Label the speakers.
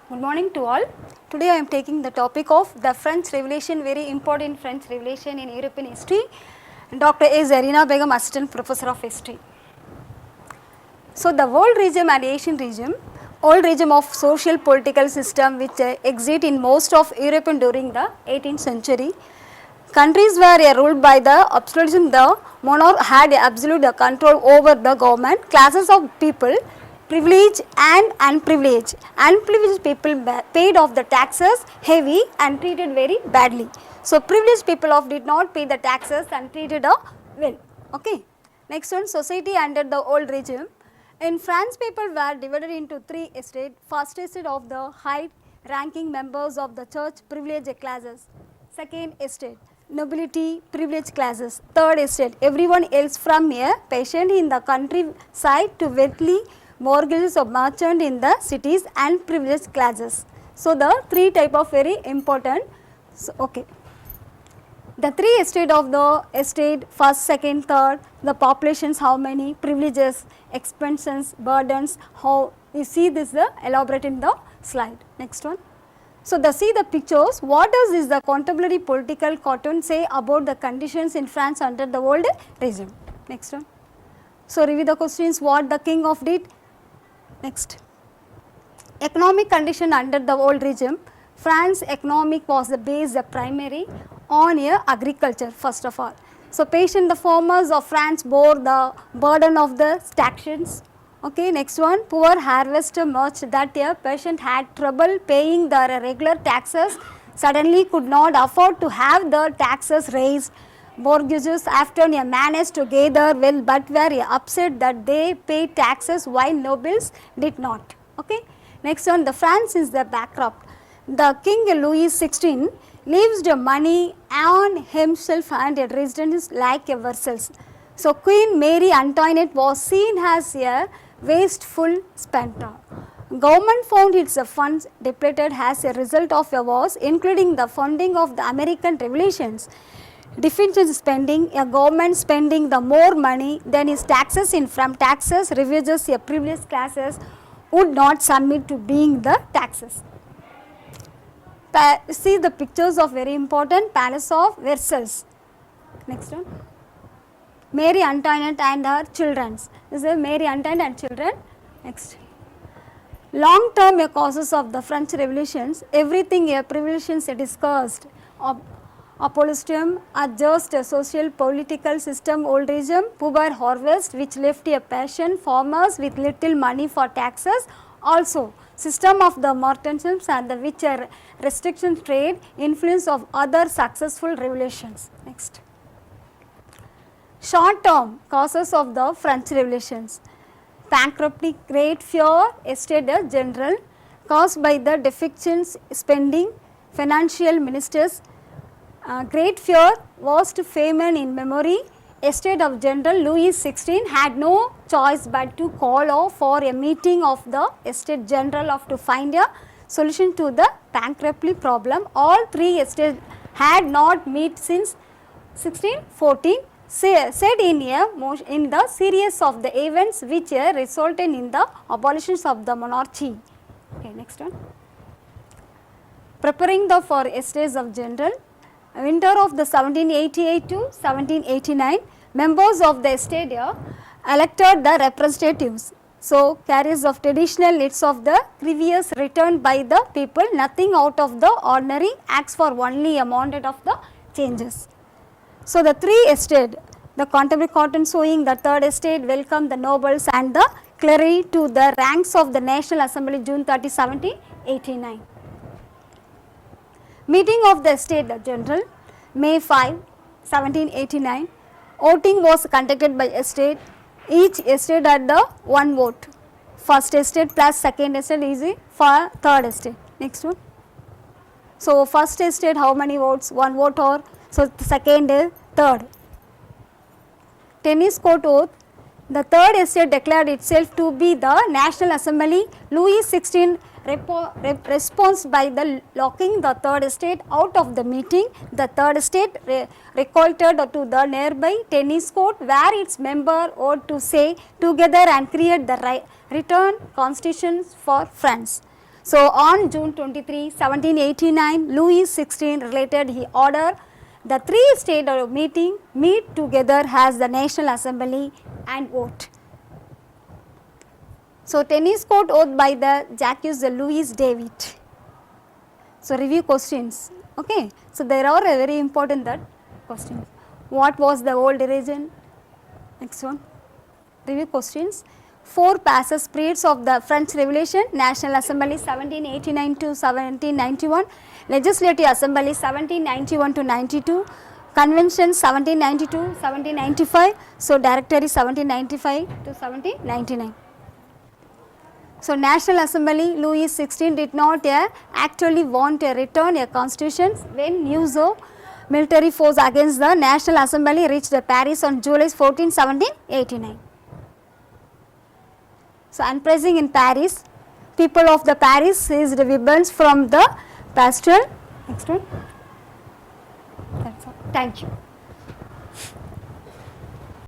Speaker 1: Good morning to all. Today I am taking the topic of the French Revolution, very important French Revolution in European history. Dr. A. ZARINA BEGUM, Assistant Professor of History. So the world regime and Asian regime, old regime of social political system which exist in most of Europe during the 18th century. Countries were ruled by the absolutism. The monarch had absolute control over the government. Classes of people, privileged and unprivileged. Unprivileged people paid off the taxes heavy and treated very badly. So privileged people did not pay the taxes and treated well. Okay. Next one, society under the old regime. In France, people were divided into three estates. First estate of the high-ranking members of the church, privileged classes. Second estate, nobility, privileged classes. Third estate, everyone else from a peasant in the countryside to wealthy mortgages of merchant in the cities and privileged classes. So the three type of very important. So, okay. The three estate of the estate, first, second, third, the populations, how many, privileges, expenses, burdens, how you see this elaborate in the slide. Next one. So see the pictures. What does this the contemporary political cartoon say about the conditions in France under the old regime? Next one. So review the questions. What the king of did? Next. Economic condition under the old regime. France economic was the base, the primary on agriculture first of all. So patient the farmers of France bore the burden of the taxations. Okay, next one, poor harvester much that a patient had trouble paying the regular taxes, suddenly could not afford to have the taxes raised. Mortgages after managed to gather well but were upset that they paid taxes while nobles did not. Okay, next one, the France is the bankrupt. The King Louis XVI leaves the money on himself and a residence like a vessels. So Queen Mary Antoinette was seen as a wasteful spender. Government found its funds depleted as a result of a wars, including the funding of the American revolutions. Defense spending, a government spending the more money than its taxes in from taxes, refuges, a privileged classes would not submit to being the taxes. See the pictures of very important Palace of Versailles. Next one. Mary Antoinette and her children. This is Mary Antoinette and children. Next. Long term causes of the French revolutions. Everything revolutions discussed. Apologism, a just social political system, old regime, poor harvest which left a passion, farmers with little money for taxes. Also, system of the merchants and the which are restrictions trade, influence of other successful revolutions. Next. Short term causes of the French revolutions. Bankruptcy, great fear, estate general, caused by the deficient spending, financial ministers, great fear, worst famine in memory, estate of General Louis XVI had no choice but to call for a meeting of the estate general to find a solution to the bankruptcy problem. All three estates had not met since 1614, said in the series of the events which resulted in the abolition of the monarchy. Okay, next one. Preparing the for estates of general. Winter of the 1788 to 1789, members of the estate elected the representatives. So carriers of traditional lists of the previous returned by the people, nothing out of the ordinary, acts for only a mandate of the changes. So the three estate, the contemporary cartoon showing the third estate welcomed the nobles and the clergy to the ranks of the National Assembly June 30, 1789. Meeting of the Estate General, May 5, 1789. Voting was conducted by estate. Each estate had the one vote. First estate plus second estate is for third estate. Next one. So first estate how many votes? One vote or so second, third. Tennis court oath. The third estate declared itself to be the National Assembly. Louis XVI response by the locking the third estate out of the meeting. The third estate recoiled to the nearby tennis court where its member ought to say together and create the return constitutions for France. So on June 23, 1789, Louis XVI related he ordered the three state meeting meet together as the National Assembly and vote. So tennis court oath by the Jacques Louis David. So review questions. Okay. So there are very important that questions. What was the old region? Next one. Review questions. 4 passes periods of the French Revolution. National Assembly 1789 to 1791. Legislative Assembly 1791 to 92. Convention 1792, 1795. So Directory 1795 to 1799. So National Assembly Louis XVI did not actually want to return a constitution when news of military force against the National Assembly reached Paris on July 14, 1789. So uprising in Paris, people of the Paris seized ribbons from the Bastille. Next one. That's all. Thank you.